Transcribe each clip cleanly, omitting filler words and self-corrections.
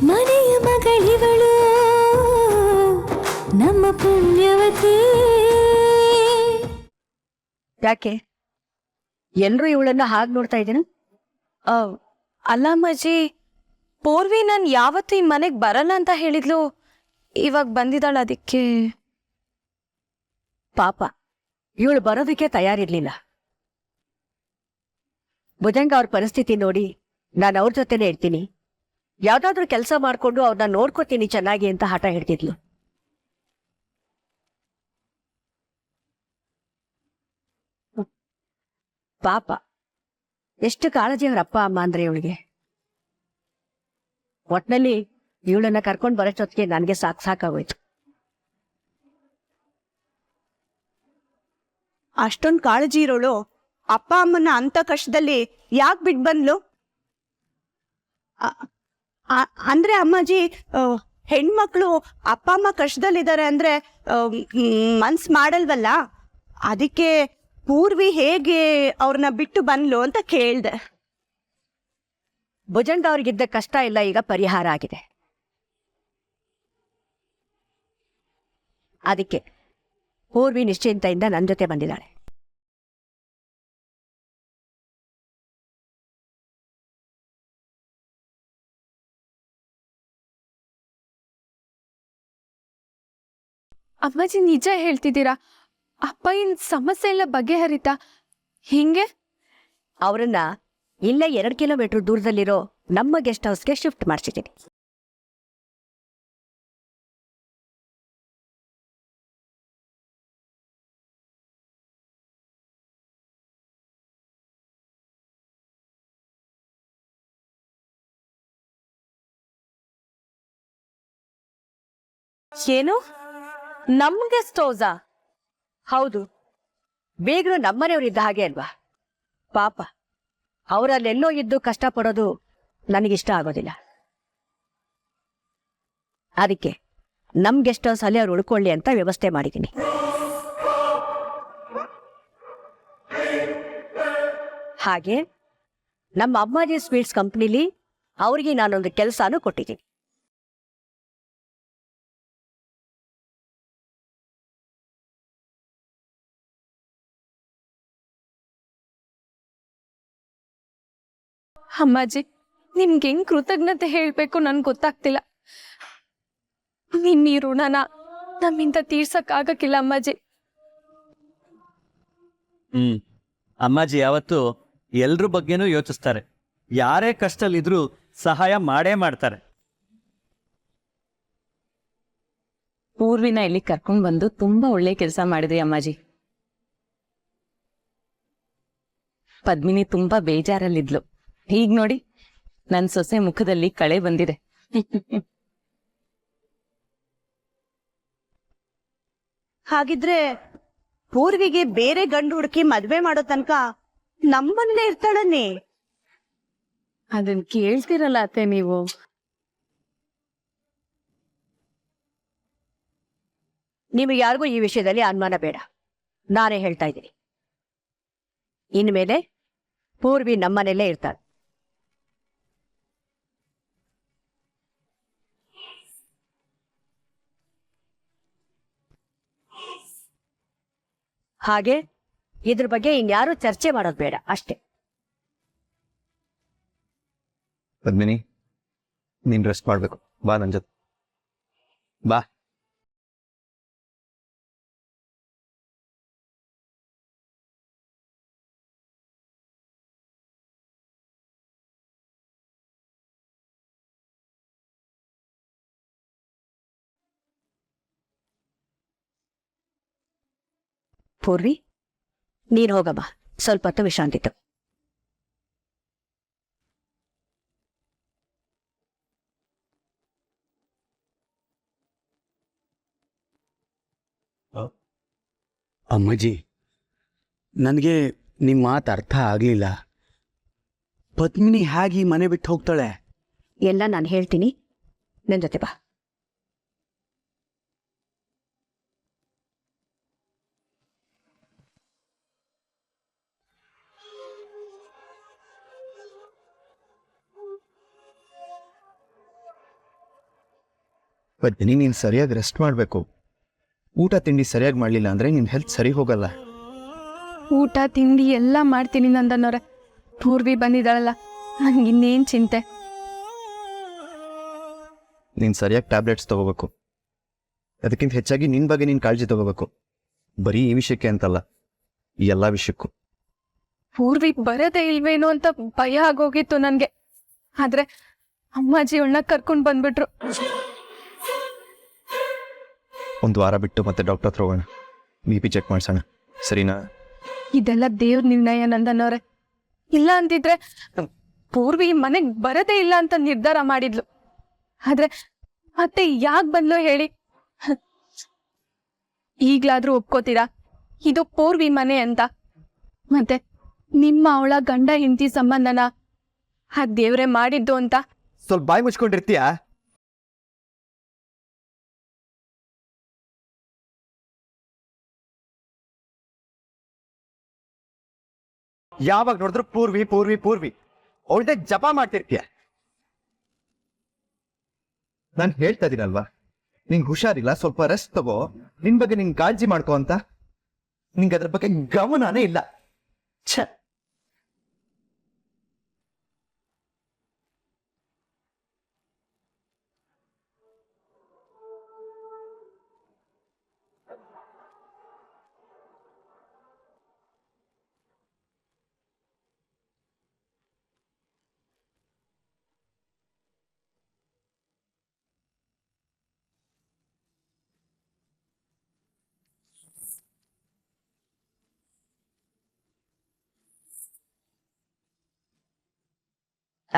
ಮನೆಯ ಮಗಳಿವಳು ನಮ್ಮ ಪುಣ್ಯವತಿ. ಯಾಕೆ ಎಲ್ರೂ ಇವಳನ್ನ ಹಾಗೆ ನೋಡ್ತಾ ಇದ್ದೀನ? ಅಲ್ಲ ಅಮ್ಮಾಜಿ, ಪೂರ್ವಿ ನಾನು ಯಾವತ್ತೂ ಈ ಮನೆಗೆ ಬರಲ್ಲ ಅಂತ ಹೇಳಿದ್ಲು, ಇವಾಗ ಬಂದಿದ್ದಾಳ. ಅದಕ್ಕೆ ಪಾಪ ಇವಳು ಬರೋದಕ್ಕೆ ತಯಾರಿರ್ಲಿಲ್ಲ. ಭುಜಂಗ ಅವ್ರ ಪರಿಸ್ಥಿತಿ ನೋಡಿ ನಾನು ಅವ್ರ ಜೊತೆನೇ ಇರ್ತೀನಿ, ಯಾವ್ದಾದ್ರೂ ಕೆಲಸ ಮಾಡ್ಕೊಂಡು ಅವ್ರನ್ನ ನೋಡ್ಕೋತೀನಿ ಚೆನ್ನಾಗಿ ಅಂತ ಹಠ ಹಿಡ್ತಿದ್ಲು. ಪಾಪ ಎಷ್ಟು ಕಾಳಜಿ ಅವ್ರ ಅಪ್ಪ ಅಮ್ಮ ಅಂದ್ರೆ ಇವಳಿಗೆ. ಒಟ್ನಲ್ಲಿ ಇವಳನ್ನ ಕರ್ಕೊಂಡು ಬರೋಷ್ಟೊತ್ತಿಗೆ ನನಗೆ ಸಾಕಾಗೋಯ್ತು. ಅಷ್ಟೊಂದು ಕಾಳಜಿ ಇರೋಳು ಅಪ್ಪ ಅಮ್ಮನ ಅಂತ ಕಷ್ಟದಲ್ಲಿ ಯಾಕೆ ಬಿಟ್ಟು ಬಂದ್ಲು? ಅಂದ್ರೆ ಅಮ್ಮಾಜಿ, ಹೆಣ್ಮಕ್ಳು ಅಪ್ಪ ಅಮ್ಮ ಕಷ್ಟದಲ್ಲಿದ್ದಾರೆ ಅಂದ್ರೆ ಮನ್ಸ್ ಮಾಡಲ್ವಲ್ಲ, ಅದಕ್ಕೆ ಪೂರ್ವಿ ಹೇಗೆ ಅವ್ರನ್ನ ಬಿಟ್ಟು ಬಂದ್ಲು ಅಂತ ಕೇಳ್ದೆ. ಭುಜಂಗ ಅವ್ರಿಗಿದ್ದ ಕಷ್ಟ ಇಲ್ಲ ಈಗ ಪರಿಹಾರ ಆಗಿದೆ. ಅದಕ್ಕೆ ಪೂರ್ವಿ ನಿಶ್ಚಿಂತೆಯಿಂದ ನನ್ನ ಜೊತೆ ಬಂದಿದ್ದಾಳೆ. ಅಮ್ಮಾಜಿ ನಿಜ ಹೇಳ್ತಿದ್ದೀರಾ? ಅಪ್ಪ ಇನ್ ಸಮಸ್ಯೆ ಎಲ್ಲ ಬಗೆಹರಿತಾ? ಹಿಂಗೆ ಅವರನ್ನ ಇಲ್ಲೇ 2 ಕಿಲೋಮೀಟರ್ ದೂರದಲ್ಲಿರೋ ನಮ್ಮ ಗೆಸ್ಟ್ ಹೌಸ್ಗೆ ಶಿಫ್ಟ್ ಮಾಡಿಸಿದ್ದೀನಿ. ಏನು, ನಮ್ಗೆ ಸ್ಟೋಸಾ? ಹೌದು, ಬೇಗರು ನಮ್ಮನೆಯವರಿದ್ದ ಹಾಗೆ ಅಲ್ವಾ? ಪಾಪ ಅವರಲ್ಲೆಲ್ಲೋ ಇದ್ದು ಕಷ್ಟಪಡೋದು ನನಗಿಷ್ಟ ಆಗೋದಿಲ್ಲ. ಅದಕ್ಕೆ ನಮ್ ಗೆಸ್ಟ್ ಹೌಸ್ ಅಲ್ಲಿ ಅವ್ರು ಉಳ್ಕೊಳ್ಳಿ ಅಂತ ವ್ಯವಸ್ಥೆ ಮಾಡಿದ್ದೀನಿ. ಹಾಗೆ ನಮ್ಮ ಅಮ್ಮಾಜಿ ಸ್ವೀಟ್ಸ್ ಕಂಪ್ನಿಲಿ ಅವ್ರಿಗೆ ನಾನೊಂದು ಕೆಲಸನೂ ಕೊಟ್ಟಿದ್ದೀನಿ. ಅಮ್ಮಾಜಿ, ನಿಮ್ಗೆ ಹೆಂಗ್ ಕೃತಜ್ಞತೆ ಹೇಳ್ಬೇಕು ನನ್ಗೆ ಗೊತ್ತಾಗ್ತಿಲ್ಲ. ನಿನ್ನ ಈ ಋಣನ ನಮ್ಮಿಂದ ತೀರ್ಸಕ್ಕಾಗಕ್ಕಿಲ್ಲ ಅಮ್ಮಾಜಿ. ಅಮ್ಮಾಜಿ ಯಾವತ್ತು ಎಲ್ರ ಬಗ್ಗೆನೂ ಯೋಚಿಸ್ತಾರೆ. ಯಾರೇ ಕಷ್ಟದಲ್ಲಿದ್ರೂ ಸಹಾಯ ಮಾಡೇ ಮಾಡ್ತಾರೆ. ಪೂರ್ವಿನ ಇಲ್ಲಿ ಕರ್ಕೊಂಡ್ ಬಂದು ತುಂಬಾ ಒಳ್ಳೆ ಕೆಲಸ ಮಾಡಿದ್ರಿ ಅಮ್ಮಾಜಿ. ಪದ್ಮಿನಿ ತುಂಬಾ ಬೇಜಾರಲ್ಲಿದ್ಲು. ಈಗ ನೋಡಿ, ನನ್ ಸೊಸೆ ಮುಖದಲ್ಲಿ ಕಳೆ ಬಂದಿದೆ. ಹಾಗಿದ್ರೆ ಪೂರ್ವಿಗೆ ಬೇರೆ ಗಂಡು ಹುಡುಕಿ ಮದ್ವೆ ಮಾಡೋ ತನಕ ನಮ್ಮಲ್ಲೇ ಇರ್ತಾಳನ್ನೇ. ಅದನ್ ಕೇಳ್ತಿರಲ್ಲ ಅತ್ತೆ ನೀವು. ನಿಮಗೆ ಯಾರಿಗೂ ಈ ವಿಷಯದಲ್ಲಿ ಅನುಮಾನ ಬೇಡ, ನಾನೇ ಹೇಳ್ತಾ ಇದ್ದೀನಿ. ಇನ್ಮೇಲೆ ಪೂರ್ವಿ ನಮ್ಮನೆಯಲ್ಲೇ ಇರ್ತಾಳೆ. ಹಾಗೆ ಇದ್ರ ಬಗ್ಗೆ ಇನ್ಯಾರೂ ಚರ್ಚೆ ಮಾಡೋದು ಬೇಡ ಅಷ್ಟೇ. ಪದ್ಮಿನಿ, ನೀನ್ ರೆಸ್ಟ್ ಮಾಡ್ಬೇಕು. ಬಾ ನನ್ ಜೊತೆ ಬಾ. ಪೂರ್ವಿ, ನೀನ್ ಹೋಗಮ್ಮ, ಸ್ವಲ್ಪ ಹೊತ್ತು ವಿಶ್ರಾಂತಿ ತಗೋ. ಅಮ್ಮಾಜಿ, ನನಗೆ ನಿಮ್ಮ ಮಾತು ಅರ್ಥ ಆಗಲಿಲ್ಲ. ಪದ್ಮಿನಿ ಹೇಗೆ ಮನೆ ಬಿಟ್ಟು ಹೋಗ್ತಾಳೆ? ಎಲ್ಲ ನಾನು ಹೇಳ್ತೀನಿ, ನನ್ನ ಜೊತೆ ಬಾ. ಪದ್ಮಿನಿ, ನೀನು ಸರಿಯಾಗಿ ರೆಸ್ಟ್ ಮಾಡಬೇಕು. ಊಟ ತಿಂಡಿ ಸರಿಯಾಗಿ ಮಾಡಲಿಲ್ಲ ಅಂದರೆ ನಿನ್ನ ಹೆಲ್ತ್ ಸರಿ ಹೋಗಲ್ಲ. ಊಟ ತಿಂಡಿ ಎಲ್ಲ ಮಾಡ್ತೀನಿ ನಂದನ್ನೋರೆ. ಪೂರ್ವಿ ಬಂದಿದ್ದಾಳಲ್ಲ, ನಂಗೆ ಇನ್ನೇನು ಚಿಂತೆ. ನೀನು ಸರಿಯಾಗಿ ಟ್ಯಾಬ್ಲೆಟ್ಸ್ ತಗೋಬೇಕು. ಅದಕ್ಕಿಂತ ಹೆಚ್ಚಾಗಿ ನಿನ್ನ ಬಗ್ಗೆ ನೀನು ಕಾಳಜಿ ತಗೋಬೇಕು. ಬರೀ ಈ ವಿಷಯಕ್ಕೆ ಅಂತಲ್ಲ, ಈ ಎಲ್ಲ ವಿಷಯಕ್ಕೂ. ಪೂರ್ವಿ ಬರದೇ ಇಲ್ವೇನೋ ಅಂತ ಭಯ ಆಗೋಗಿತ್ತು ನನಗೆ. ಆದ್ರೆ ಅಮ್ಮಾಜಿ ಅವಳನ್ನ ಕರ್ಕೊಂಡು ಬಂದ್ಬಿಟ್ರು. ಒಂದು ವಾರ ಬಿಟ್ಟು ಮತ್ತೆ ಡಾಕ್ಟರ್ ಹತ್ರ ಹೋಗೋಣ, BP ಚೆಕ್ ಮಾಡಿಸೋಣ, ಸರಿನಾ? ಇದೆಲ್ಲ ದೇವ್ರ ನಿರ್ಣಯ ನಂದನ್ನೋರೆ. ಇಲ್ಲ ಅಂತಿದ್ರೆ ಪೂರ್ವಿ ಮನೆಗ್ ಬರದೇ ಇಲ್ಲ ಅಂತ ನಿರ್ಧಾರ ಮಾಡಿದ್ಲು. ಆದ್ರೆ ಮತ್ತೆ ಯಾಕೆ ಬಂದ್ಲು ಹೇಳಿ? ಈಗ್ಲಾದ್ರೂ ಒಪ್ಕೋತೀರಾ ಇದು ಪೂರ್ವಿ ಮನೆ ಅಂತ? ಮತ್ತೆ ನಿಮ್ಮ ಅವಳ ಗಂಡ ಹೆಂಡತಿ ಸಂಬಂಧನ ಆ ದೇವ್ರೆ ಮಾಡಿದ್ದು ಅಂತ? ಸ್ವಲ್ಪ ಬಾಯಿ ಮುಚ್ಕೊಂಡಿರ್ತೀಯಾ? ಯಾವಾಗ ನೋಡಿದ್ರು ಪೂರ್ವಿ ಪೂರ್ವಿ ಪೂರ್ವಿ ಅವಳ್ದೆ ಜಪ ಮಾಡ್ತಿರ್ತೀಯ. ನಾನು ಹೇಳ್ತಾ ಇದೀನಲ್ವಾ, ನಿಂಗೆ ಹುಷಾರಿಲ್ಲ, ಸ್ವಲ್ಪ ರೆಸ್ಟ್ ತಗೋ, ನಿನ್ ಬಗ್ಗೆ ನಿಂಗೆ ಕಾಳಜಿ ಮಾಡ್ಕೋ ಅಂತ. ನಿಂಗೆ ಅದ್ರ ಬಗ್ಗೆ ಗಮನನೇ ಇಲ್ಲ. ಛ,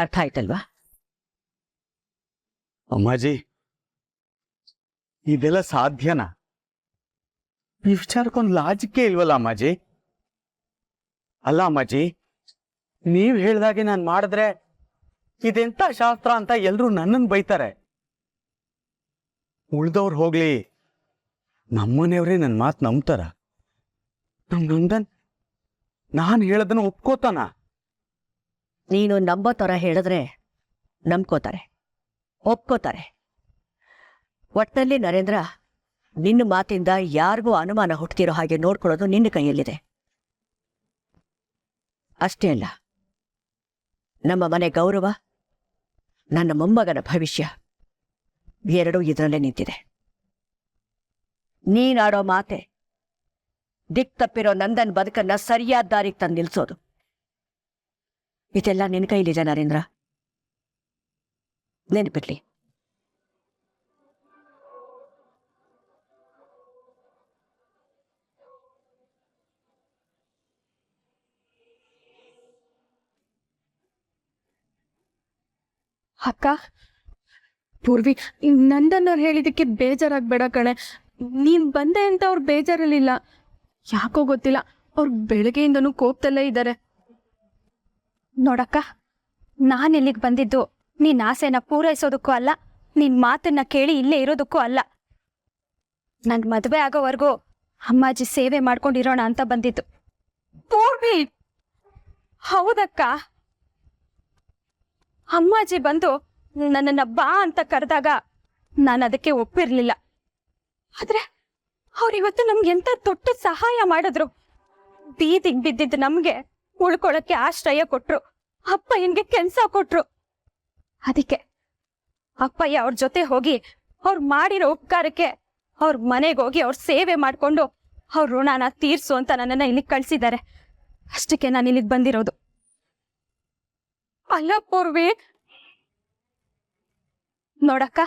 ಅರ್ಥ ಆಯ್ತಲ್ವಾ? ಅಮ್ಮಾಜಿ, ಇದೆಲ್ಲ ಸಾಧ್ಯನಾ? ಈ ವಿಚಾರಕ್ಕೊಂದು ಲಾಜಿಕ್ಕೆ ಇಲ್ವಲ್ಲ ಅಮ್ಮಾಜಿ? ಅಲ್ಲ ಅಮ್ಮಾಜಿ, ನೀವ್ ಹೇಳ್ದಾಗೆ ನಾನು ಮಾಡಿದ್ರೆ ಇದೆಂತ ಶಾಸ್ತ್ರ ಅಂತ ಎಲ್ರೂ ನನ್ನನ್ನು ಬೈತಾರೆ. ಉಳ್ದವ್ರು ಹೋಗ್ಲಿ, ನಮ್ಮನೆಯವ್ರೇ ನನ್ನ ಮಾತು ನಂಬ್ತಾರ? ನಮ್ ನಂದನ್ ನಾನು ಹೇಳೋದನ್ನ ಒಪ್ಕೋತಾನ? ನೀನು ನಂಬೋ ಥರ ಹೇಳಿದ್ರೆ ನಂಬ್ಕೋತಾರೆ, ಒಪ್ಕೋತಾರೆ. ಒಟ್ಟಲ್ಲಿ ನರೇಂದ್ರ, ನಿನ್ನ ಮಾತಿಂದ ಯಾರಿಗೂ ಅನುಮಾನ ಹುಟ್ಟುತ್ತಿರೋ ಹಾಗೆ ನೋಡ್ಕೊಳ್ಳೋದು ನಿನ್ನ ಕೈಯಲ್ಲಿದೆ. ಅಷ್ಟೇ ಅಲ್ಲ, ನಮ್ಮ ಮನೆ ಗೌರವ, ನನ್ನ ಮೊಮ್ಮಗನ ಭವಿಷ್ಯ ಎರಡೂ ಇದರಲ್ಲೇ ನಿಂತಿದೆ. ನೀನಾಡೋ ಮಾತೆ ದಿಕ್ ತಪ್ಪಿರೋ ನಂದನ್ ಬದುಕನ್ನ ಸರಿಯಾದ ದಾರಿಗೆ ತಂದು ನಿಲ್ಸೋದು. ಇದೆಲ್ಲ ನಿನ್ನ ಕೈಲಿದೆ ನರೇಂದ್ರ, ನೆನಪಿರ್ಲಿ. ಅಕ್ಕ, ಪೂರ್ವಿ, ನಂದನ್ನವ್ರು ಹೇಳಿದಕ್ಕೆ ಬೇಜಾರಾಗ್ಬೇಡ ಕಣೆ. ನೀನ್ ಬಂದೆ ಅಂತ ಅವ್ರು ಬೇಜಾರಲ್ಲಿಲ್ಲ. ಯಾಕೋ ಗೊತ್ತಿಲ್ಲ, ಅವ್ರು ಬೆಳಗ್ಗೆಯಿಂದನೂ ಕೋಪದಲ್ಲೇ ಇದ್ದಾರೆ. ನೋಡಕ್ಕ, ನಾನು ಇಲ್ಲಿಗೆ ಬಂದಿದ್ದು ನಿನ್ನ ಆಸೆನ ಪೂರೈಸೋದಕ್ಕೂ ಅಲ್ಲ, ನಿನ್ನ ಮಾತನ್ನ ಕೇಳಿ ಇಲ್ಲೇ ಇರೋದಕ್ಕೂ ಅಲ್ಲ. ನನ್ನ ಮದುವೆ ಆಗೋವರೆಗೂ ಅಮ್ಮಾಜಿ ಸೇವೆ ಮಾಡ್ಕೊಂಡಿರೋಣ ಅಂತ ಬಂದಿದ್ದು. ಪೂರ್ವಿ, ಹೌದಕ್ಕ, ಅಮ್ಮಾಜಿ ಬಂದು ನನ್ನನ್ನ ಬಾ ಅಂತ ಕರೆದಾಗ ನಾನು ಅದಕ್ಕೆ ಒಪ್ಪಿರ್ಲಿಲ್ಲ. ಆದ್ರೆ ಅವ್ರಿವತ್ತು ನಮ್ಗೆ ಎಂತ ದೊಡ್ಡ ಸಹಾಯ ಮಾಡಿದ್ರು. ಬೀದಿಗೆ ಬಿದ್ದಿದ್ದು ನಮ್ಗೆ ಉಳ್ಕೊಳಕ್ಕೆ ಆಶ್ರಯ ಕೊಟ್ರು, ಅಪ್ಪಯ್ಯನ್ಗೆ ಕೆಲ್ಸ ಕೊಟ್ರು. ಅದಕ್ಕೆ ಅಪ್ಪಯ್ಯ ಅವ್ರ ಜೊತೆ ಹೋಗಿ ಅವ್ರು ಮಾಡಿರೋ ಉಪಕಾರಕ್ಕೆ ಅವ್ರ ಮನೆಗೆ ಹೋಗಿ ಅವ್ರ ಸೇವೆ ಮಾಡ್ಕೊಂಡು ಅವ್ರ ಋಣನ ತೀರ್ಸು ಅಂತ ನನ್ನನ್ನ ಇಲ್ಲಿಗೆ ಕಳ್ಸಿದ್ದಾರೆ. ಅಷ್ಟಕ್ಕೆ ನಾನು ಇಲ್ಲಿಗೆ ಬಂದಿರೋದು. ಅಲ್ಲ ಪೂರ್ವಿ, ನೋಡಕ್ಕ,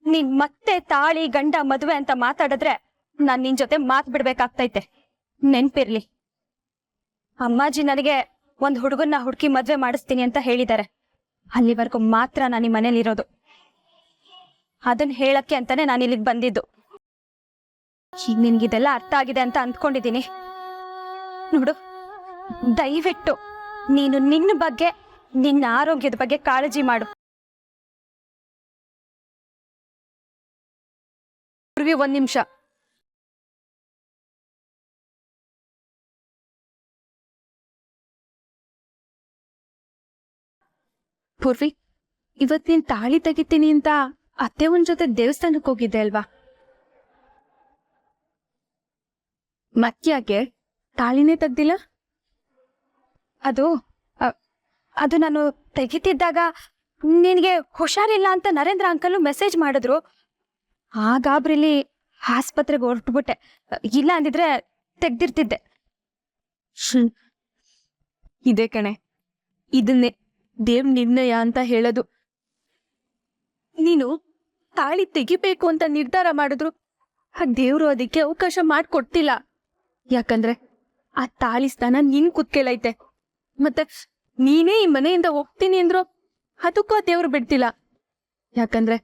ನೀನ್ ಮತ್ತೆ ತಾಳಿ ಗಂಡ ಮದುವೆ ಅಂತ ಮಾತಾಡಿದ್ರೆ ನಾನ್ ನಿನ್ ಜೊತೆ ಮಾತ್ ಬಿಡ್ಬೇಕಾಗ್ತೈತೆ. ನೆನ್ಪಿರ್ಲಿ, ಅಮ್ಮಾಜಿ ನನಗೆ ಒಂದ್ ಹುಡುಗನ್ನ ಹುಡುಕಿ ಮದ್ವೆ ಮಾಡಿಸ್ತೀನಿ ಅಂತ ಹೇಳಿದ್ದಾರೆ. ಅಲ್ಲಿವರೆಗೂ ಮಾತ್ರ ನಾನು ಈ ಮನೇಲಿರೋದು. ಅದನ್ನ ಹೇಳಕ್ಕೆ ಅಂತಾನೆ ನಾನು ಇಲ್ಲಿಗೆ ಬಂದಿದ್ದು. ಈಗ ನಿನ್ಗಿದೆಲ್ಲ ಅರ್ಥ ಆಗಿದೆ ಅಂತ ಅಂದ್ಕೊಂಡಿದ್ದೀನಿ. ನೋಡು, ದಯವಿಟ್ಟು ನೀನು ನಿನ್ನ ಬಗ್ಗೆ, ನಿನ್ನ ಆರೋಗ್ಯದ ಬಗ್ಗೆ ಕಾಳಜಿ ಮಾಡು. ಪೂರ್ವಿ, ಒಂದ್ ನಿಮಿಷ. ಪೂರ್ವಿ, ಇವತ್ ನೀನ್ ತಾಳಿ ತೆಗಿತೀನಿ ಅಂತ ಅತ್ತೆ ಒಂದ್ ಜೊತೆ ದೇವಸ್ಥಾನಕ್ಕೆ ಹೋಗಿದ್ದೆ ಅಲ್ವಾ? ಮತ್ಯಾಕೆ ತಾಳಿನೇ ತೆಗ್ದಿಲ್ಲ? ಅದು ನಾನು ತೆಗಿತಿದ್ದಾಗ ನಿನಗೆ ಹುಷಾರಿಲ್ಲ ಅಂತ ನರೇಂದ್ರ ಅಂಕಲ್ ಮೆಸೇಜ್ ಮಾಡಿದ್ರು. ಆ ಗಾಬ್ರಿಲಿ ಆಸ್ಪತ್ರೆಗೆ ಹೊರಟ್ಬಿಟ್ಟೆ. ಇಲ್ಲ ಅಂದಿದ್ರೆ ತೆಗ್ದಿರ್ತಿದ್ದೆ. ಇದೇ ಕಣೆ, ಇದನ್ನೇ ದೇವ್ ನಿರ್ಣಯ ಅಂತ ಹೇಳೋದು. ನೀನು ತಾಳಿ ತೆಗಿಬೇಕು ಅಂತ ನಿರ್ಧಾರ ಮಾಡಿದ್ರು ಆ ದೇವ್ರು ಅದಕ್ಕೆ ಅವಕಾಶ ಮಾಡಿಕೊಡ್ತಿಲ್ಲ. ಯಾಕಂದ್ರೆ ಆ ತಾಳಿ ಸ್ಥಾನ ನಿನ್ ಕುತ್ಕೇಲೈತೆ. ಮತ್ತೆ ನೀನೇ ಈ ಮನೆಯಿಂದ ಹೋಗ್ತೀನಿ ಅಂದ್ರು ಅದಕ್ಕೂ ಆ ದೇವ್ರು ಬಿಡ್ತಿಲ್ಲ. ಯಾಕಂದ್ರೆ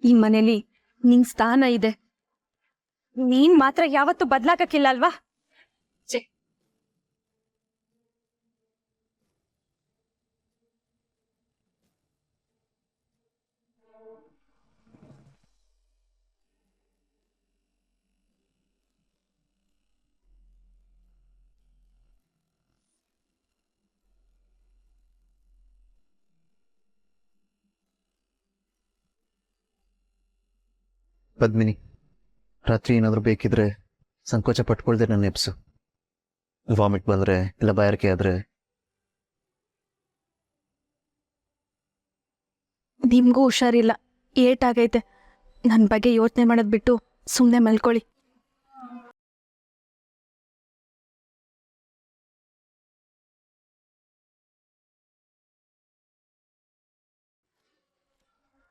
ಈ ಮನೇಲಿ ನಿನ್ ಸ್ಥಾನ ಇದೆ. ನೀನ್ ಮಾತ್ರ ಯಾವತ್ತೂ ಬದ್ಲಾಗಕ್ಕಿಲ್ಲ ಅಲ್ವಾ? ಪದ್ಮಿನಿ, ರಾತ್ರಿ ಏನಾದರೂ ಬೇಕಿದ್ರೆ ಸಂಕೋಚ ಪಟ್ಕೊಳ್ದೆ ನನ್ನ ಎಪ್ಸು. ವಾಮಿಟ್ ಬಂದ್ರೆ ಇಲ್ಲ ಬಾಯಾರಿಕೆ ಆದ್ರೆ. ನಿಮ್ಗೂ ಹುಷಾರಿಲ್ಲ, ಏಟಾಗೈತೆ. ನನ್ನ ಬಗ್ಗೆ ಯೋಚನೆ ಮಾಡೋದ್ ಬಿಟ್ಟು ಸುಮ್ಮನೆ ಮಲ್ಕೊಳ್ಳಿ.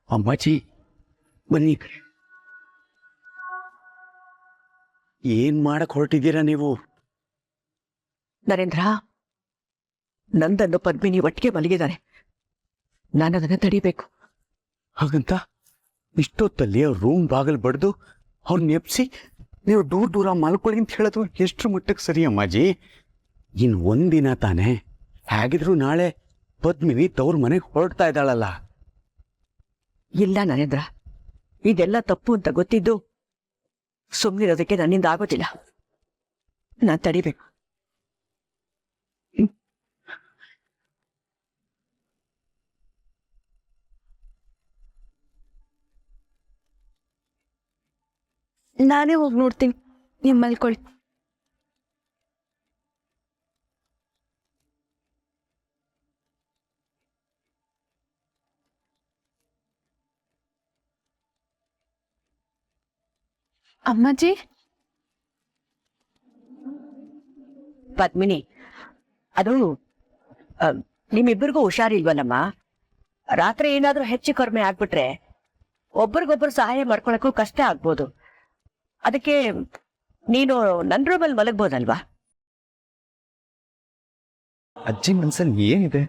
ಅಮ್ಮಾಜಿ ಬನ್ನಿ. ಏನ್ ಮಾಡಕ್ ಹೊರಟಿದ್ದೀರಾ ನೀವು? ನರೇಂದ್ರ, ನಂದನ್ನು ಪದ್ಮಿನಿ ಒಟ್ಟಿಗೆ ಮಲಗಿದ್ದಾರೆ. ನಾನು ಅದನ್ನು ತಡಿಬೇಕು. ಹಾಗಂತ ಇಷ್ಟೊತ್ತಲ್ಲಿ ಅವ್ರ ರೂಮ್ ಬಾಗಿಲು ಬಡ್ದು ಅವ್ರ ನೆಪ್ಸಿ ನೀವು ದೂರ ದೂರ ಮಲ್ಕೊಳ್ಳಿ ಅಂತ ಹೇಳೋದು ಎಷ್ಟ್ರ ಮಟ್ಟಕ್ಕೆ ಸರಿ ಅಮ್ಮಾಜಿ? ಇನ್ ಒಂದಿನ ತಾನೇ, ಹೇಗಿದ್ರು ನಾಳೆ ಪದ್ಮಿನಿ ತವ್ರ ಮನೆಗೆ ಹೊರಡ್ತಾ ಇದ್ದಾಳಲ್ಲ. ಇಲ್ಲ ನರೇಂದ್ರ, ಇದೆಲ್ಲ ತಪ್ಪು ಅಂತ ಗೊತ್ತಿದ್ದು ಸುಮ್ಮನಿರೋದಕ್ಕೆ ನನ್ನಿಂದ ಆಗೋದಿಲ್ಲ. ನಾನು ತಡಿಬೇಕು. ನಾನೇ ಹೋಗಿ ನೋಡ್ತೀನಿ, ನೀವು ಮಲ್ಕೊಳ್ಳಿ. ಅಮ್ಮಾಜಿ, ಪದ್ಮಿನಿ, ಅದು ನಿಮ್ಮಿಬ್ಬರಿಗೂ ಹುಷಾರಿಲ್ವಲ್ಲಮ್ಮ. ರಾತ್ರಿ ಏನಾದ್ರೂ ಹೆಚ್ಚು ಕಡಿಮೆ ಆಗ್ಬಿಟ್ರೆ ಒಬ್ರಿಗೊಬ್ರು ಸಹಾಯ ಮಾಡ್ಕೊಳಕ್ಕೂ ಕಷ್ಟ ಆಗ್ಬೋದು. ಅದಕ್ಕೆ ನೀನು ನನ್ನ ರೂಮಲ್ಲಿ ಮಲಗ್ಬೋದಲ್ವಾ? ಅಜ್ಜಿ ಮನ್ಸಲ್ಲಿ ಏನಿದೆ?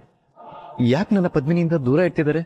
ಯಾಕೆ ನನ್ನ ಪದ್ಮಿನಿಯಿಂದ ದೂರ ಇಡ್ತಿದ್ದಾರೆ?